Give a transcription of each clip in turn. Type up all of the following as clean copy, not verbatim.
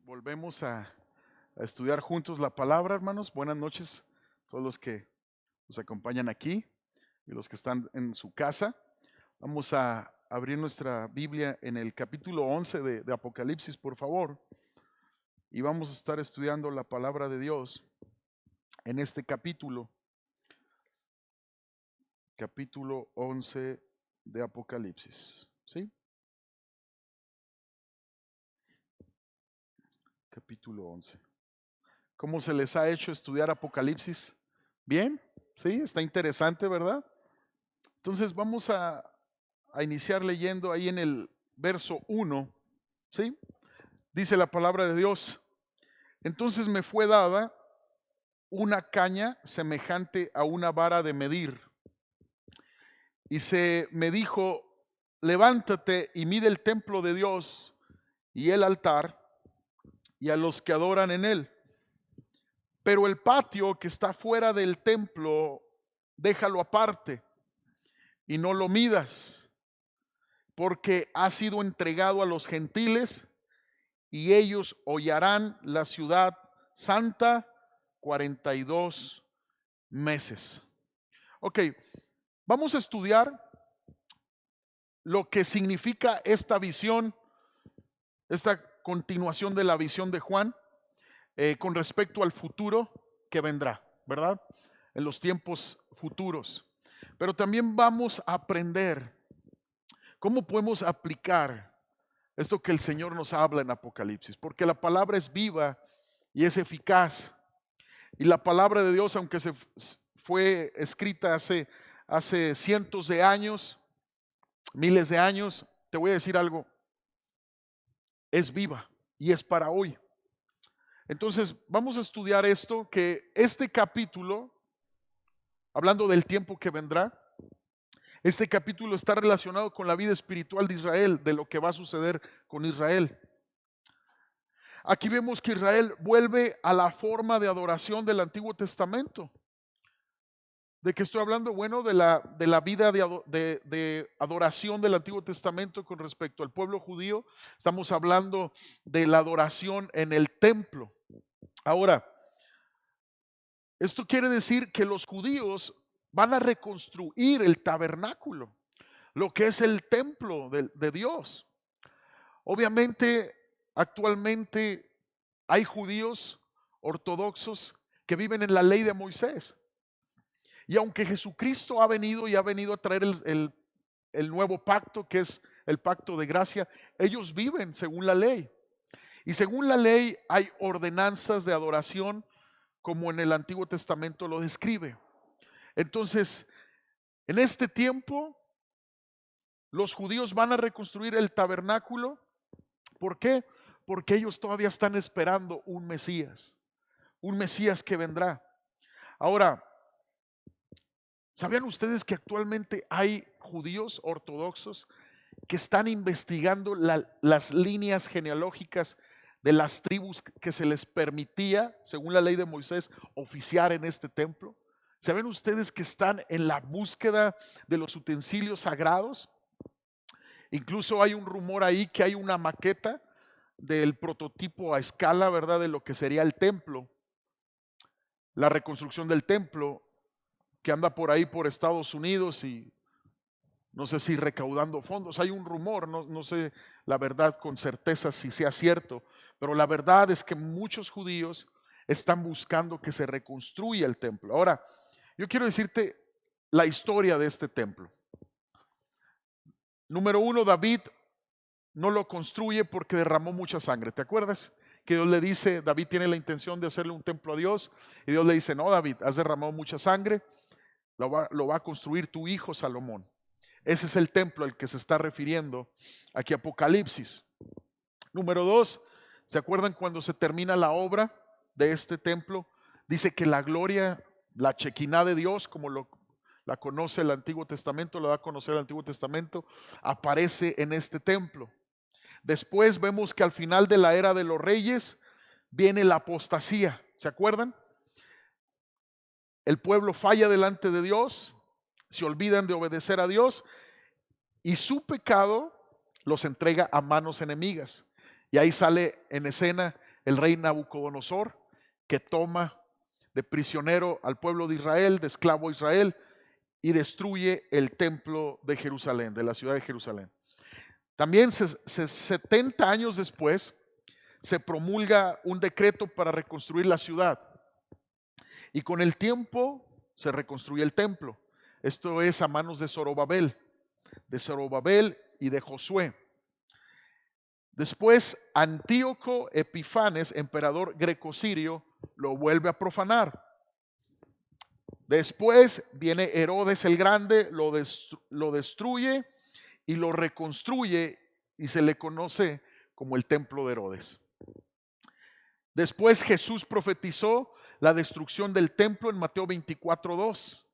Volvemos a estudiar juntos la palabra, hermanos. Buenas noches a todos los que nos acompañan aquí y los que están en su casa. Vamos a abrir nuestra Biblia en el capítulo 11 de Apocalipsis, por favor. Y vamos a estar estudiando la palabra de Dios en este capítulo 11 de Apocalipsis. ¿Sí? Capítulo 11. ¿Cómo se les ha hecho estudiar Apocalipsis? ¿Bien? ¿Sí? Está interesante, ¿verdad? Entonces vamos a iniciar leyendo ahí en el verso 1, ¿sí? Dice la palabra de Dios: entonces me fue dada una caña semejante a una vara de medir, y se me dijo: levántate y mide el templo de Dios y el altar y a los que adoran en él. Pero el patio que está fuera del templo, déjalo aparte y no lo midas, porque ha sido entregado a los gentiles y ellos hollarán la ciudad santa 42 meses. Ok, vamos a estudiar lo que significa esta visión, esta continuación de la visión de Juan con respecto al futuro que vendrá, ¿verdad? En los tiempos futuros. Pero también vamos a aprender cómo podemos aplicar esto que el Señor nos habla en Apocalipsis, porque la palabra es viva y es eficaz. Y la palabra de Dios, aunque fue escrita hace cientos de años, miles de años, te voy a decir algo, es viva y es para hoy. Entonces vamos a estudiar esto, que este capítulo, hablando del tiempo que vendrá, este capítulo está relacionado con la vida espiritual de Israel, de lo que va a suceder con Israel. Aquí vemos que Israel vuelve a la forma de adoración del Antiguo Testamento. ¿De qué estoy hablando? Bueno, de la vida de adoración del Antiguo Testamento con respecto al pueblo judío. Estamos hablando de la adoración en el templo. Ahora, esto quiere decir que los judíos van a reconstruir el tabernáculo, lo que es el templo de Dios. Obviamente, actualmente hay judíos ortodoxos que viven en la ley de Moisés. Y aunque Jesucristo ha venido y ha venido a traer el nuevo pacto, que es el pacto de gracia, ellos viven según la ley. Y según la ley hay ordenanzas de adoración como en el Antiguo Testamento lo describe. Entonces, en este tiempo, los judíos van a reconstruir el tabernáculo. ¿Por qué? Porque ellos todavía están esperando un Mesías que vendrá. Ahora, ¿sabían ustedes que actualmente hay judíos ortodoxos que están investigando las líneas genealógicas de las tribus que se les permitía, según la ley de Moisés, oficiar en este templo? ¿Saben ustedes que están en la búsqueda de los utensilios sagrados? Incluso hay un rumor ahí que hay una maqueta del prototipo a escala, ¿verdad? De lo que sería el templo, la reconstrucción del templo, que anda por ahí por Estados Unidos y no sé si recaudando fondos. Hay un rumor, no sé la verdad con certeza si sea cierto, pero la verdad es que muchos judíos están buscando que se reconstruya el templo. Ahora, yo quiero decirte la historia de este templo. Número uno, David no lo construye porque derramó mucha sangre. ¿Te acuerdas? Que Dios le dice, David tiene la intención de hacerle un templo a Dios, y Dios le dice: no, David, has derramado mucha sangre, lo va a construir tu hijo Salomón. Ese es el templo al que se está refiriendo aquí Apocalipsis. Número dos, ¿se acuerdan cuando se termina la obra de este templo? Dice que la gloria, la Chequiná de Dios, como la conoce el Antiguo Testamento, la da a conocer el Antiguo Testamento, aparece en este templo. Después vemos que al final de la era de los reyes viene la apostasía. ¿Se acuerdan? El pueblo falla delante de Dios, se olvidan de obedecer a Dios y su pecado los entrega a manos enemigas. Y ahí sale en escena el rey Nabucodonosor, que toma de prisionero al pueblo de Israel, de esclavo a Israel, y destruye el templo de Jerusalén, de la ciudad de Jerusalén. También 70 años después se promulga un decreto para reconstruir la ciudad, y con el tiempo se reconstruye el templo. Esto es a manos de Zorobabel y de Josué. Después Antíoco Epifanes, emperador greco-sirio, lo vuelve a profanar. Después viene Herodes el Grande, lo destruye y lo reconstruye, y se le conoce como el templo de Herodes. Después Jesús profetizó la destrucción del templo en Mateo 24:2.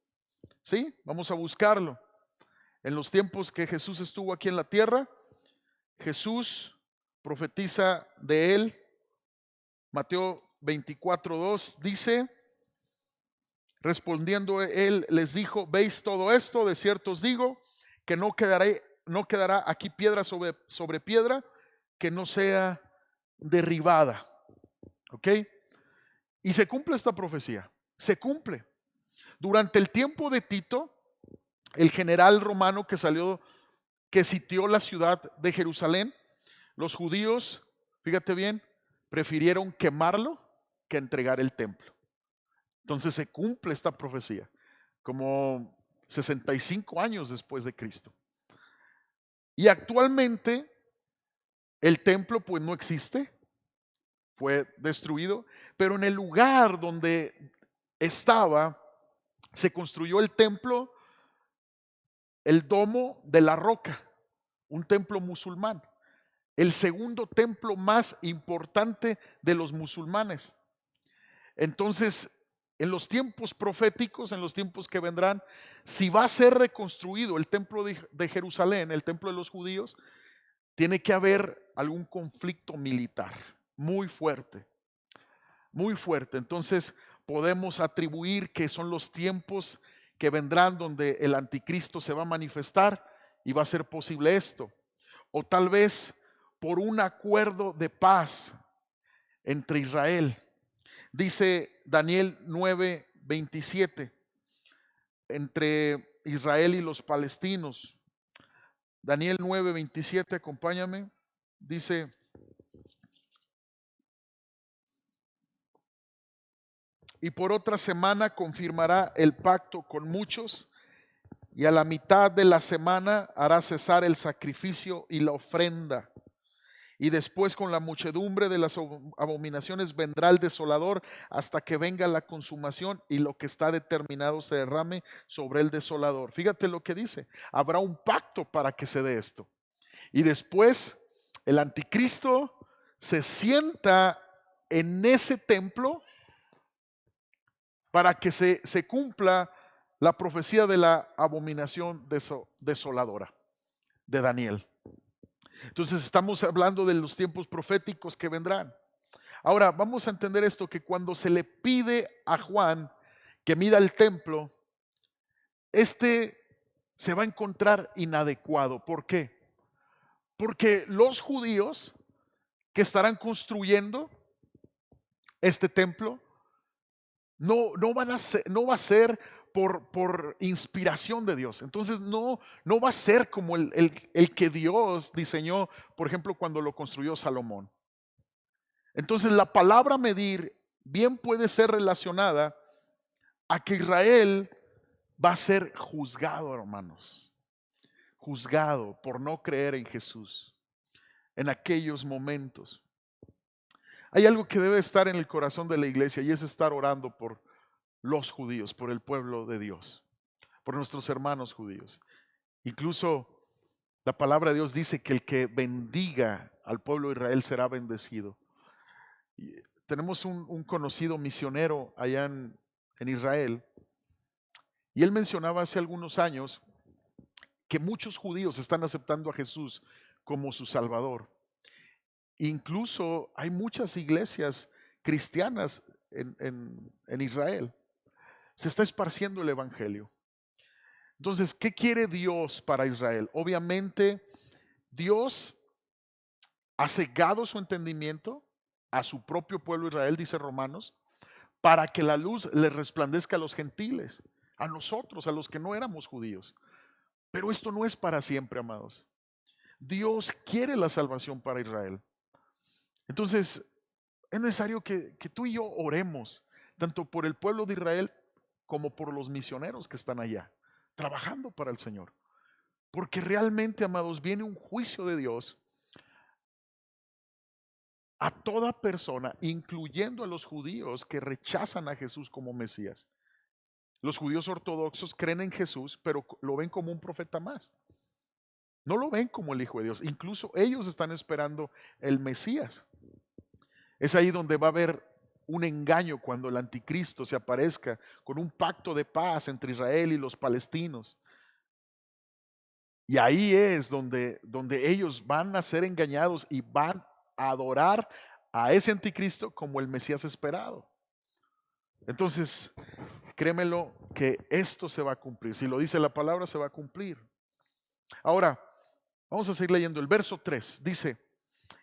¿Sí? Vamos a buscarlo. En los tiempos que Jesús estuvo aquí en la tierra, Jesús profetiza de él. Mateo 24:2 dice: respondiendo él les dijo, ¿veis todo esto? De cierto os digo que no quedará aquí piedra sobre piedra que no sea derribada. ¿Ok? Y se cumple esta profecía, se cumple. Durante el tiempo de Tito, el general romano que sitió la ciudad de Jerusalén, los judíos, fíjate bien, prefirieron quemarlo que entregar el templo. Entonces se cumple esta profecía, como 65 años después de Cristo. Y actualmente el templo pues no existe, fue destruido, pero en el lugar donde estaba se construyó el templo, el Domo de la Roca, un templo musulmán, el segundo templo más importante de los musulmanes. Entonces, en los tiempos proféticos, en los tiempos que vendrán, si va a ser reconstruido el templo de Jerusalén, el templo de los judíos, tiene que haber algún conflicto militar muy fuerte, muy fuerte. Entonces, podemos atribuir que son los tiempos que vendrán donde el anticristo se va a manifestar y va a ser posible esto. O tal vez por un acuerdo de paz entre Israel. Dice Daniel 9:27, entre Israel y los palestinos. Daniel 9:27, acompáñame. Dice: y por otra semana confirmará el pacto con muchos, y a la mitad de la semana hará cesar el sacrificio y la ofrenda. Y después con la muchedumbre de las abominaciones vendrá el desolador hasta que venga la consumación y lo que está determinado se derrame sobre el desolador. Fíjate lo que dice. Habrá un pacto para que se dé esto. Y después el anticristo se sienta en ese templo para que se cumpla la profecía de la abominación desoladora de Daniel. Entonces estamos hablando de los tiempos proféticos que vendrán. Ahora vamos a entender esto, que cuando se le pide a Juan que mida el templo, este se va a encontrar inadecuado. ¿Por qué? Porque los judíos que estarán construyendo este templo no va a ser por inspiración de Dios. Entonces no va a ser como el que Dios diseñó, por ejemplo, cuando lo construyó Salomón. Entonces la palabra medir bien puede ser relacionada a que Israel va a ser juzgado, hermanos, juzgado por no creer en Jesús en aquellos momentos. Hay algo que debe estar en el corazón de la iglesia, y es estar orando por los judíos, por el pueblo de Dios, por nuestros hermanos judíos. Incluso la palabra de Dios dice que el que bendiga al pueblo de Israel será bendecido. Y tenemos un conocido misionero allá en Israel, y él mencionaba hace algunos años que muchos judíos están aceptando a Jesús como su Salvador. Incluso hay muchas iglesias cristianas en Israel. Se está esparciendo el evangelio. Entonces, ¿qué quiere Dios para Israel? Obviamente, Dios ha cegado su entendimiento a su propio pueblo Israel, dice Romanos, para que la luz les resplandezca a los gentiles, a nosotros, a los que no éramos judíos. Pero esto no es para siempre, amados. Dios quiere la salvación para Israel. Entonces, es necesario que tú y yo oremos, tanto por el pueblo de Israel como por los misioneros que están allá, trabajando para el Señor. Porque realmente, amados, viene un juicio de Dios a toda persona, incluyendo a los judíos que rechazan a Jesús como Mesías. Los judíos ortodoxos creen en Jesús, pero lo ven como un profeta más. No lo ven como el Hijo de Dios. Incluso ellos están esperando el Mesías. Es ahí donde va a haber un engaño cuando el anticristo se aparezca con un pacto de paz entre Israel y los palestinos. Y ahí es donde ellos van a ser engañados y van a adorar a ese anticristo como el Mesías esperado. Entonces, créemelo que esto se va a cumplir. Si lo dice la palabra, se va a cumplir. Ahora, vamos a seguir leyendo el verso 3. Dice,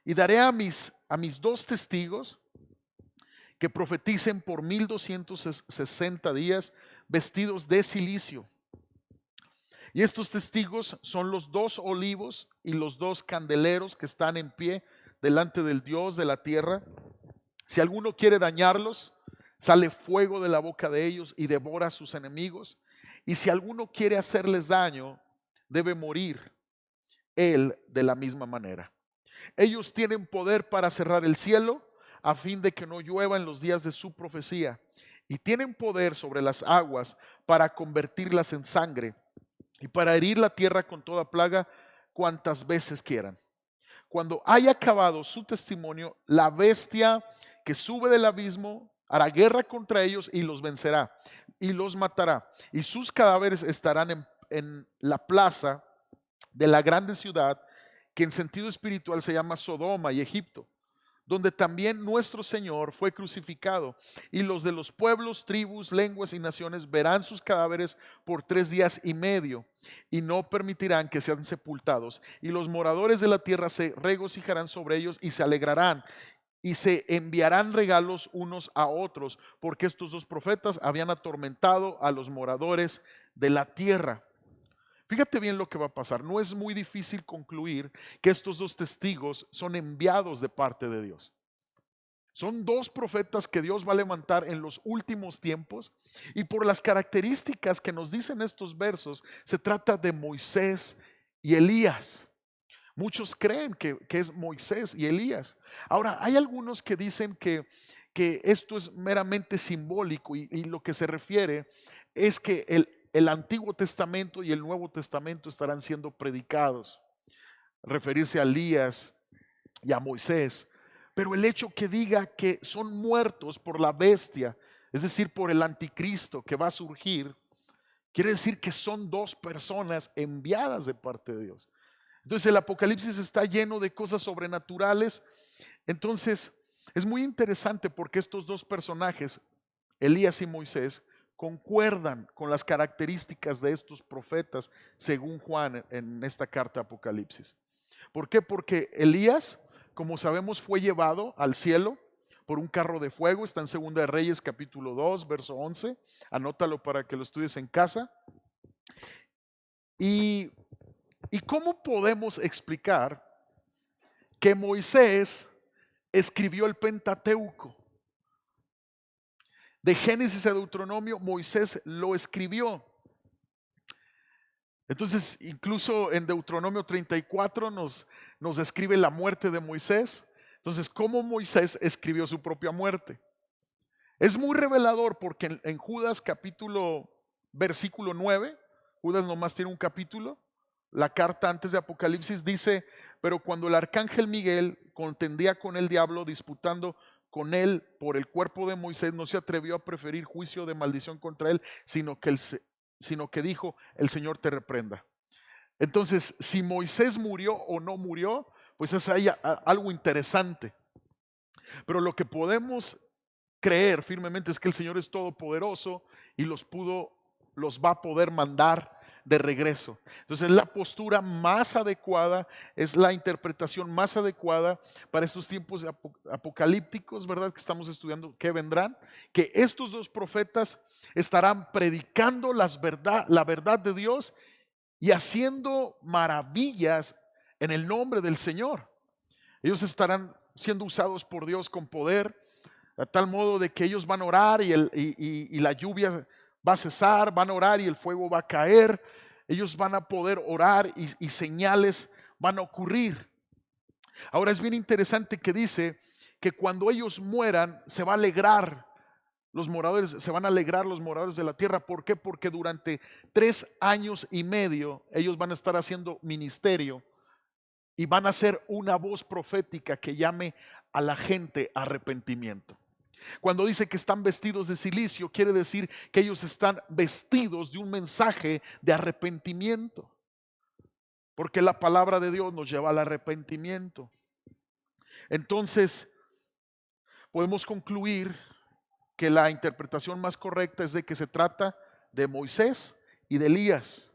y daré a mis 2 testigos que profeticen por 1260 días vestidos de cilicio. Y estos testigos son los 2 olivos y los 2 candeleros que están en pie delante del Dios de la tierra. Si alguno quiere dañarlos, sale fuego de la boca de ellos y devora a sus enemigos. Y si alguno quiere hacerles daño, debe morir él de la misma manera. Ellos tienen poder para cerrar el cielo a fin de que no llueva en los días de su profecía. Y tienen poder sobre las aguas para convertirlas en sangre y para herir la tierra con toda plaga cuantas veces quieran. Cuando haya acabado su testimonio, la bestia que sube del abismo hará guerra contra ellos y los vencerá y los matará. Y sus cadáveres estarán en la plaza de la grande ciudad, que en sentido espiritual se llama Sodoma y Egipto, donde también nuestro Señor fue crucificado. Y los de los pueblos, tribus, lenguas y naciones verán sus cadáveres por 3 días y medio y no permitirán que sean sepultados. Y los moradores de la tierra se regocijarán sobre ellos y se alegrarán y se enviarán regalos unos a otros, porque estos 2 profetas habían atormentado a los moradores de la tierra. Fíjate bien lo que va a pasar. No es muy difícil concluir que estos 2 testigos son enviados de parte de Dios. Son 2 profetas que Dios va a levantar en los últimos tiempos, y por las características que nos dicen estos versos, se trata de Moisés y Elías. Muchos creen que es Moisés y Elías. Ahora, hay algunos que dicen que esto es meramente simbólico y lo que se refiere es que el Antiguo Testamento y el Nuevo Testamento estarán siendo predicados. Referirse a Elías y a Moisés. Pero el hecho que diga que son muertos por la bestia, es decir, por el anticristo que va a surgir, quiere decir que son 2 personas enviadas de parte de Dios. Entonces el Apocalipsis está lleno de cosas sobrenaturales. Entonces es muy interesante porque estos 2 personajes, Elías y Moisés, concuerdan con las características de estos profetas según Juan en esta carta de Apocalipsis. ¿Por qué? Porque Elías, como sabemos, fue llevado al cielo por un carro de fuego. Está en 2 de Reyes capítulo 2, verso 11. Anótalo para que lo estudies en casa. ¿Y cómo podemos explicar que Moisés escribió el Pentateuco? De Génesis a Deuteronomio, Moisés lo escribió. Entonces, incluso en Deuteronomio 34 nos describe la muerte de Moisés. Entonces, ¿cómo Moisés escribió su propia muerte? Es muy revelador porque en Judas versículo 9, Judas nomás tiene un capítulo. La carta antes de Apocalipsis dice, pero cuando el arcángel Miguel contendía con el diablo, disputando con él por el cuerpo de Moisés, no se atrevió a preferir juicio de maldición contra él, sino que dijo, el Señor te reprenda. Entonces, si Moisés murió o no murió, pues es ahí algo interesante. Pero lo que podemos creer firmemente es que el Señor es todopoderoso y los va a poder mandar de regreso. Entonces la postura más adecuada, es la interpretación más adecuada para estos tiempos apocalípticos, ¿verdad? Que estamos estudiando que vendrán, que estos dos profetas estarán predicando la verdad de Dios y haciendo maravillas en el nombre del Señor. Ellos estarán siendo usados por Dios con poder, a tal modo de que ellos van a orar y la lluvia va a cesar, van a orar y el fuego va a caer. Ellos van a poder orar y señales van a ocurrir. Ahora es bien interesante que dice que cuando ellos mueran se va a alegrar los moradores, se van a alegrar los moradores de la tierra. ¿Por qué? Porque durante 3 años y medio ellos van a estar haciendo ministerio y van a ser una voz profética que llame a la gente a arrepentimiento. Cuando dice que están vestidos de silicio, quiere decir que ellos están vestidos de un mensaje de arrepentimiento, porque la palabra de Dios nos lleva al arrepentimiento. Entonces, podemos concluir que la interpretación más correcta es de que se trata de Moisés y de Elías.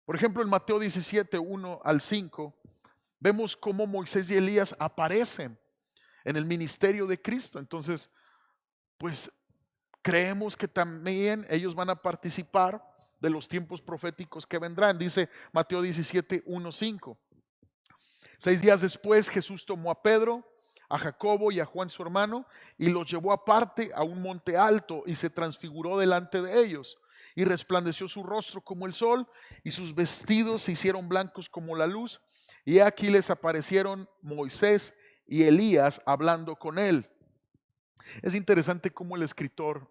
Por ejemplo, en Mateo 17, 1 al 5, vemos cómo Moisés y Elías aparecen en el ministerio de Cristo. Entonces, pues creemos que también ellos van a participar de los tiempos proféticos que vendrán. Dice Mateo 17, 1, 5. 6 días después Jesús tomó a Pedro, a Jacobo y a Juan su hermano y los llevó aparte a un monte alto y se transfiguró delante de ellos. Y resplandeció su rostro como el sol y sus vestidos se hicieron blancos como la luz. Y aquí les aparecieron Moisés y Elías hablando con él. Es interesante cómo el escritor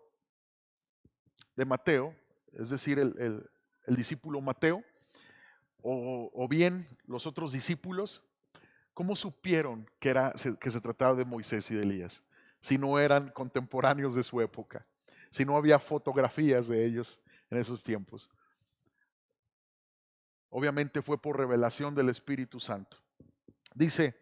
de Mateo, es decir, el discípulo Mateo, o bien los otros discípulos, ¿cómo supieron que se trataba de Moisés y de Elías? Si no eran contemporáneos de su época, si no había fotografías de ellos en esos tiempos. Obviamente fue por revelación del Espíritu Santo. Dice,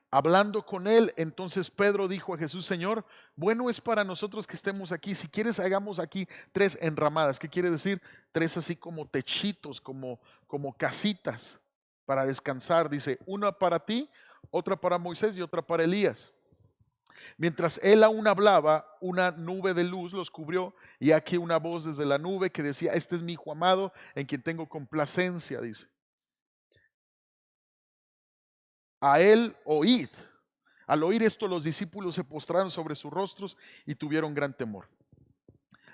hablando con él, entonces Pedro dijo a Jesús: Señor, bueno es para nosotros que estemos aquí. Si quieres, hagamos aquí 3 enramadas. ¿Qué quiere decir? 3 así como techitos, como casitas para descansar. Dice, una para ti, otra para Moisés y otra para Elías. Mientras él aún hablaba, una nube de luz los cubrió, y aquí una voz desde la nube que decía: Este es mi hijo amado, en quien tengo complacencia. Dice, a él oíd. Al oír esto, los discípulos se postraron sobre sus rostros y tuvieron gran temor.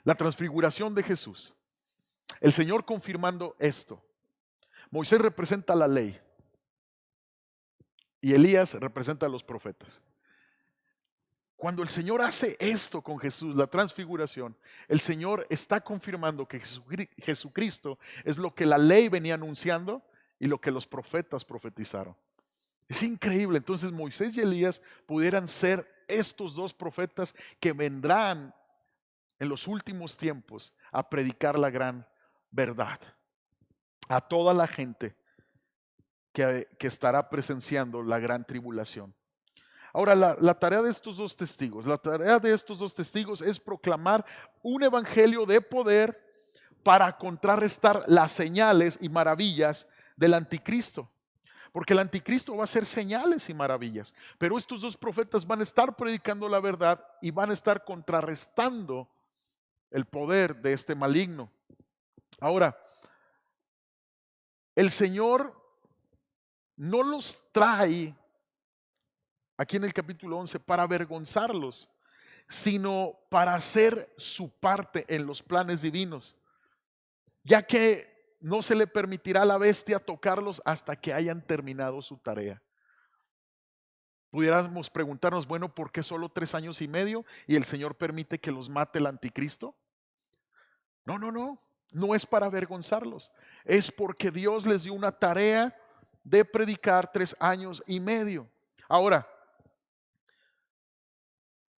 La transfiguración de Jesús, el Señor confirmando esto. Moisés representa la ley y Elías representa a los profetas. Cuando el Señor hace esto con Jesús, la transfiguración, el Señor está confirmando que Jesucristo es lo que la ley venía anunciando y lo que los profetas profetizaron. Es increíble. Entonces Moisés y Elías pudieran ser estos dos profetas que vendrán en los últimos tiempos a predicar la gran verdad a toda la gente que estará presenciando la gran tribulación. Ahora, la tarea de estos dos testigos, es proclamar un evangelio de poder para contrarrestar las señales y maravillas del anticristo. Porque el anticristo va a hacer señales y maravillas, pero estos dos profetas van a estar predicando la verdad y van a estar contrarrestando el poder de este maligno. Ahora, el Señor no los trae aquí en el capítulo 11 para avergonzarlos, sino para hacer su parte en los planes divinos, ya que no se le permitirá a la bestia tocarlos hasta que hayan terminado su tarea. Pudiéramos preguntarnos, bueno, ¿por qué solo 3 años y medio y el Señor permite que los mate el anticristo? No es para avergonzarlos, es porque Dios les dio una tarea de predicar 3 años y medio. Ahora,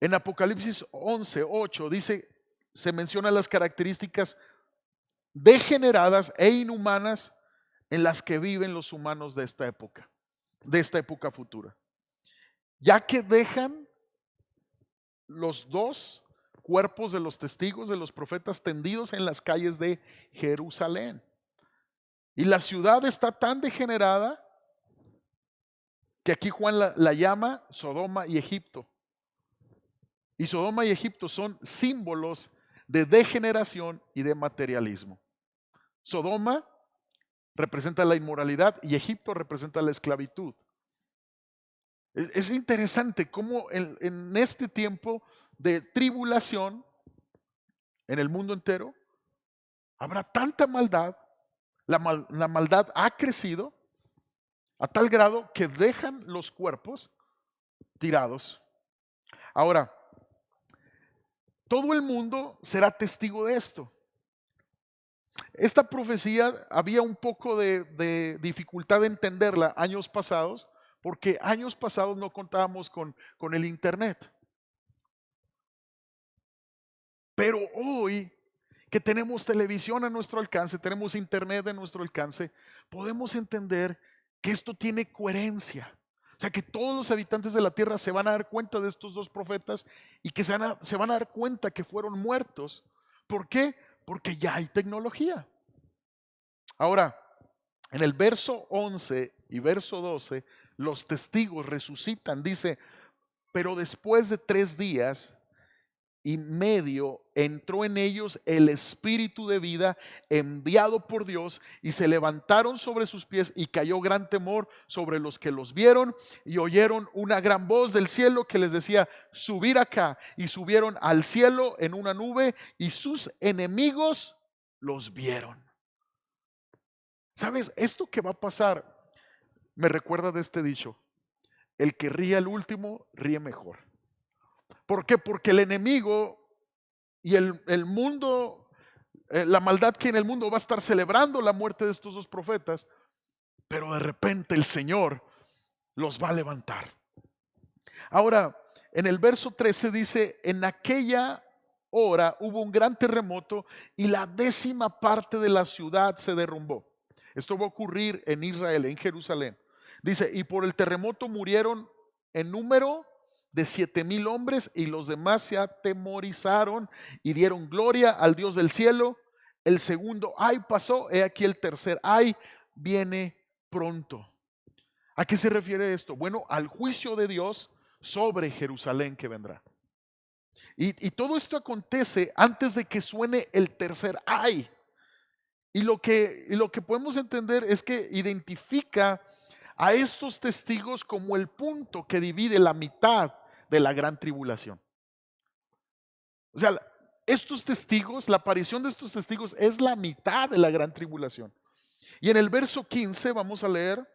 en Apocalipsis 11:8 dice, se mencionan las características degeneradas e inhumanas en las que viven los humanos de esta época futura, ya que dejan los 2 cuerpos de los testigos, de los profetas, tendidos en las calles de Jerusalén. Y la ciudad está tan degenerada que aquí Juan la llama Sodoma y Egipto. Y Sodoma y Egipto son símbolos de degeneración y de materialismo. Sodoma representa la inmoralidad y Egipto representa la esclavitud. Es interesante cómo en este tiempo de tribulación en el mundo entero habrá tanta maldad, la maldad ha crecido a tal grado que dejan los cuerpos tirados. Ahora, todo el mundo será testigo de esto. Esta profecía había un poco de dificultad de entenderla años pasados, porque años pasados no contábamos con el internet. Pero hoy que tenemos televisión a nuestro alcance, tenemos internet a nuestro alcance, podemos entender que esto tiene coherencia. O sea, que todos los habitantes de la tierra se van a dar cuenta de estos dos profetas y que se van a dar cuenta que fueron muertos. ¿Por qué? Porque ya hay tecnología. Ahora, en el verso 11 y verso 12, los testigos resucitan. Dice, pero después de 3 días y medio entró en ellos el espíritu de vida enviado por Dios y se levantaron sobre sus pies y cayó gran temor sobre los que los vieron y oyeron una gran voz del cielo que les decía, subir acá, y subieron al cielo en una nube y sus enemigos los vieron. ¿Sabes? Esto que va a pasar me recuerda de este dicho, el que ríe al último ríe mejor. ¿Por qué? Porque el enemigo y el mundo, la maldad que en el mundo va a estar celebrando la muerte de estos dos profetas, pero de repente el Señor los va a levantar. Ahora, en el verso 13 dice, en aquella hora hubo un gran terremoto y la 10ª parte de la ciudad se derrumbó. Esto va a ocurrir en Israel, en Jerusalén. Dice, y por el terremoto murieron en número de 7,000 hombres y los demás se atemorizaron y dieron gloria al Dios del cielo. El segundo ay pasó, he aquí el tercer ay viene pronto. ¿A qué se refiere esto? Bueno, al juicio de Dios sobre Jerusalén que vendrá. Y todo esto acontece antes de que suene el tercer ay. Y lo que podemos entender es que identifica a estos testigos como el punto que divide la mitad de la gran tribulación. O sea, estos testigos, la aparición de estos testigos es la mitad de la gran tribulación. Y en el verso 15 vamos a leer,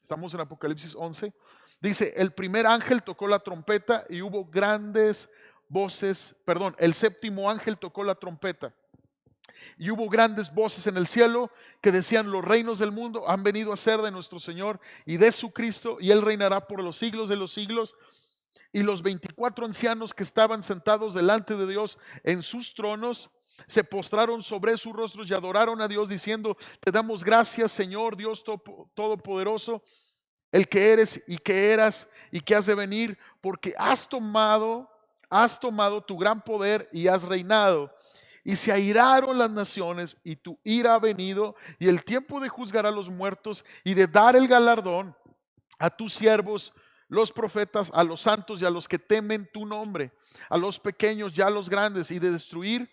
estamos en Apocalipsis 11, dice, el primer ángel tocó la trompeta y hubo grandes voces, perdón, el séptimo ángel tocó la trompeta. Y hubo grandes voces en el cielo que decían, los reinos del mundo han venido a ser de nuestro Señor y de su Cristo, y Él reinará por los siglos de los siglos. Y los 24 ancianos que estaban sentados delante de Dios en sus tronos, se postraron sobre sus rostros y adoraron a Dios diciendo, te damos gracias, Señor Dios Todopoderoso, el que eres y que eras y que has de venir, porque has tomado tu gran poder y has reinado. Y se airaron las naciones y tu ira ha venido y el tiempo de juzgar a los muertos y de dar el galardón a tus siervos, los profetas, a los santos y a los que temen tu nombre, a los pequeños y a los grandes, y de destruir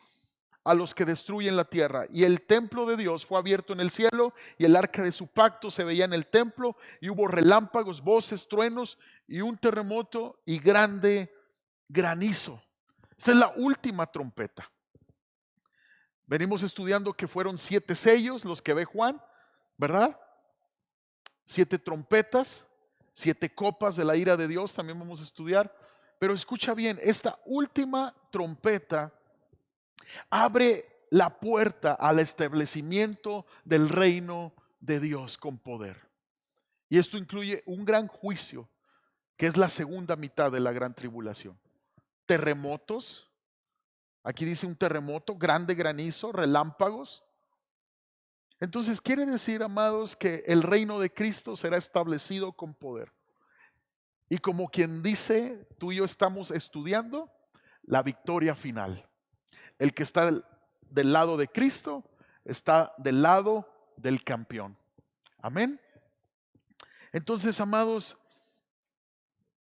a los que destruyen la tierra. Y el templo de Dios fue abierto en el cielo y el arca de su pacto se veía en el templo y hubo relámpagos, voces, truenos y un terremoto y grande granizo. Esta es la última trompeta. Venimos estudiando que fueron 7 sellos los que ve Juan, ¿verdad? 7 trompetas, 7 copas de la ira de Dios, también vamos a estudiar. Pero escucha bien, esta última trompeta abre la puerta al establecimiento del reino de Dios con poder. Y esto incluye un gran juicio, que es la segunda mitad de la gran tribulación. Terremotos, aquí dice un terremoto, grande granizo, relámpagos. Entonces quiere decir, amados, que el reino de Cristo será establecido con poder. Y como quien dice, tú y yo estamos estudiando la victoria final. El que está del lado de Cristo está del lado del campeón. Amén. Entonces, amados,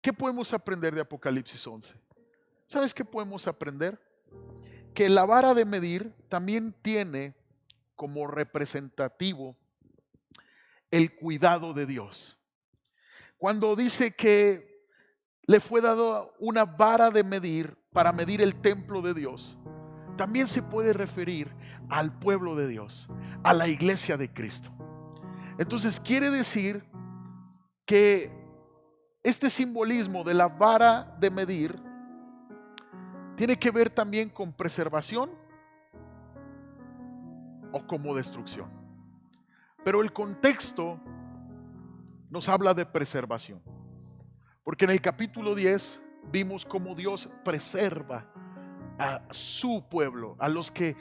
¿qué podemos aprender de Apocalipsis 11? ¿Sabes qué podemos aprender? Que la vara de medir también tiene como representativo el cuidado de Dios. Cuando dice que le fue dado una vara de medir para medir el templo de Dios, también se puede referir al pueblo de Dios, a la iglesia de Cristo. Entonces quiere decir que este simbolismo de la vara de medir tiene que ver también con preservación o como destrucción. Pero el contexto nos habla de preservación. Porque en el capítulo 10 vimos cómo Dios preserva a su pueblo, a los que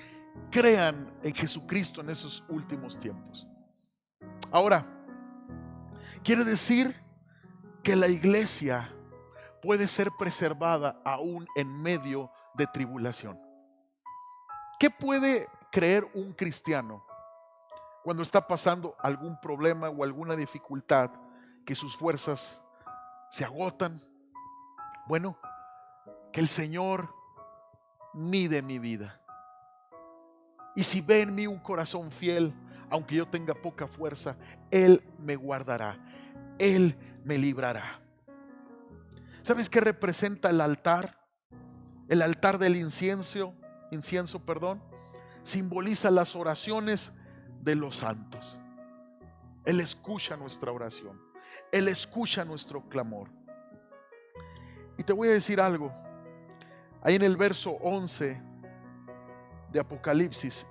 crean en Jesucristo en esos últimos tiempos. Ahora, quiere decir que la iglesia puede ser preservada aún en medio de tribulación. ¿Qué puede creer un cristiano cuando está pasando algún problema o alguna dificultad, que sus fuerzas se agotan? Bueno, que el Señor mide mi vida. Y si ve en mí un corazón fiel, aunque yo tenga poca fuerza, Él me guardará, Él me librará. ¿Sabes qué representa el altar? El altar del incienso, simboliza las oraciones de los santos. Él escucha nuestra oración, Él escucha nuestro clamor. Y te voy a decir algo, ahí en el verso 11 de Apocalipsis,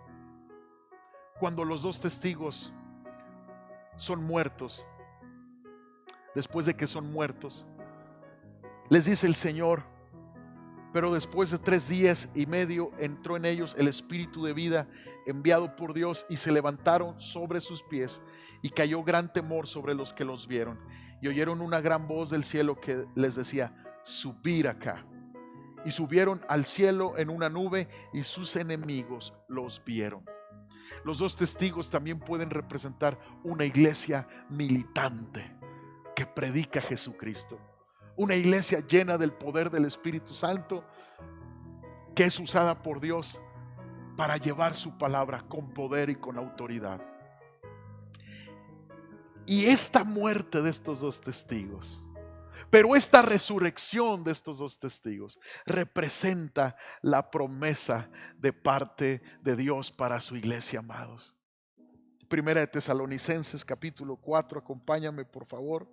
cuando los dos testigos son muertos, después de que son muertos, les dice el Señor: pero después de 3 días y medio entró en ellos el espíritu de vida enviado por Dios, y se levantaron sobre sus pies, y cayó gran temor sobre los que los vieron, y oyeron una gran voz del cielo que les decía: subir acá. Y subieron al cielo en una nube, y sus enemigos los vieron. Los dos testigos también pueden representar una iglesia militante que predica a Jesucristo. Una iglesia llena del poder del Espíritu Santo, que es usada por Dios para llevar su palabra con poder y con autoridad. Y esta muerte de estos dos testigos, pero esta resurrección de estos dos testigos, representa la promesa de parte de Dios para su iglesia, amados. Primera de Tesalonicenses capítulo 4, acompáñame por favor.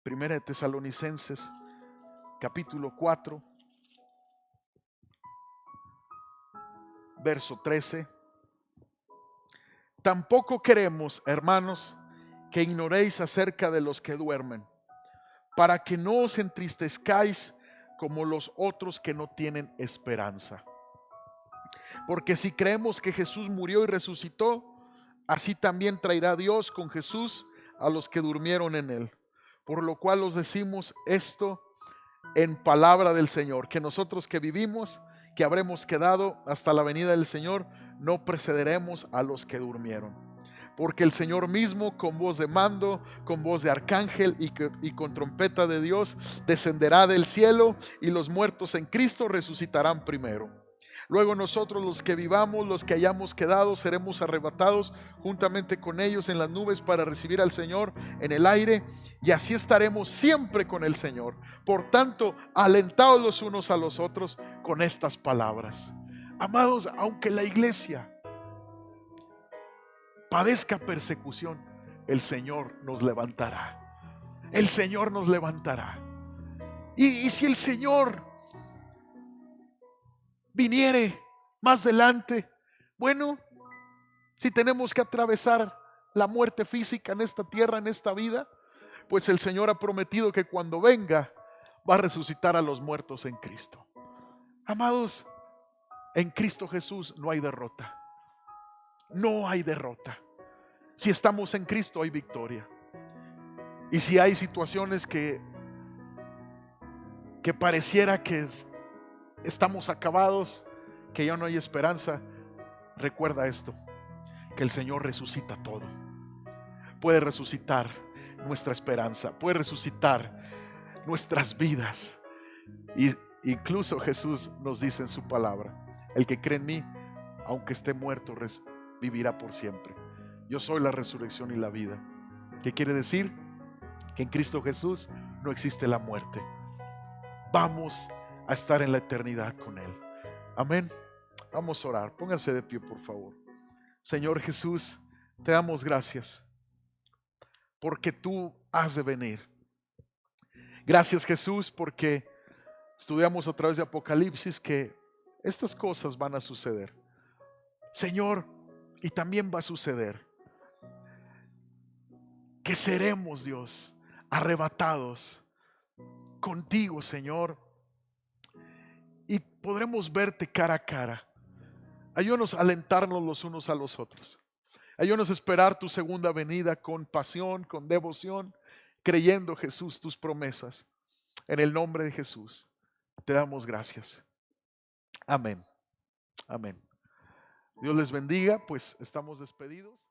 Primera de Tesalonicenses capítulo 4, verso 13. Tampoco queremos, hermanos, que ignoréis acerca de los que duermen, para que no os entristezcáis como los otros que no tienen esperanza. Porque si creemos que Jesús murió y resucitó, así también traerá Dios con Jesús a los que durmieron en él. Por lo cual os decimos esto en palabra del Señor, que nosotros que vivimos, que habremos quedado hasta la venida del Señor, no precederemos a los que durmieron. Porque el Señor mismo, con voz de mando, con voz de arcángel y con trompeta de Dios, descenderá del cielo, y los muertos en Cristo resucitarán primero. Luego nosotros, los que vivamos, los que hayamos quedado, seremos arrebatados juntamente con ellos en las nubes para recibir al Señor en el aire, y así estaremos siempre con el Señor. Por tanto, alentaos los unos a los otros con estas palabras. Amados, aunque la iglesia padezca persecución, el Señor nos levantará. El Señor nos levantará. Y si el Señor viniere más adelante, bueno, si tenemos que atravesar la muerte física en esta tierra, en esta vida, pues el Señor ha prometido que cuando venga va a resucitar a los muertos en Cristo. Amados, en Cristo Jesús no hay derrota. No hay derrota. Si estamos en Cristo hay victoria. Y si hay situaciones que pareciera que estamos acabados, que ya no hay esperanza, recuerda esto: que el Señor resucita todo. Puede resucitar nuestra esperanza, puede resucitar nuestras vidas. Y incluso Jesús nos dice en su palabra: el que cree en mí, aunque esté muerto, vivirá por siempre. Yo soy la resurrección y la vida. ¿Qué quiere decir? Que en Cristo Jesús no existe la muerte. Vamos a estar en la eternidad con Él. Amén. Vamos a orar. Pónganse de pie, por favor. Señor Jesús, te damos gracias porque tú has de venir. Gracias, Jesús, porque estudiamos a través de Apocalipsis que estas cosas van a suceder. Señor, y también va a suceder que seremos, Dios, arrebatados contigo, Señor, y podremos verte cara a cara. Ayúdanos a alentarnos los unos a los otros. Ayúdanos a esperar tu segunda venida con pasión, con devoción, creyendo, Jesús, tus promesas. En el nombre de Jesús te damos gracias. Amén. Amén. Dios les bendiga, pues estamos despedidos.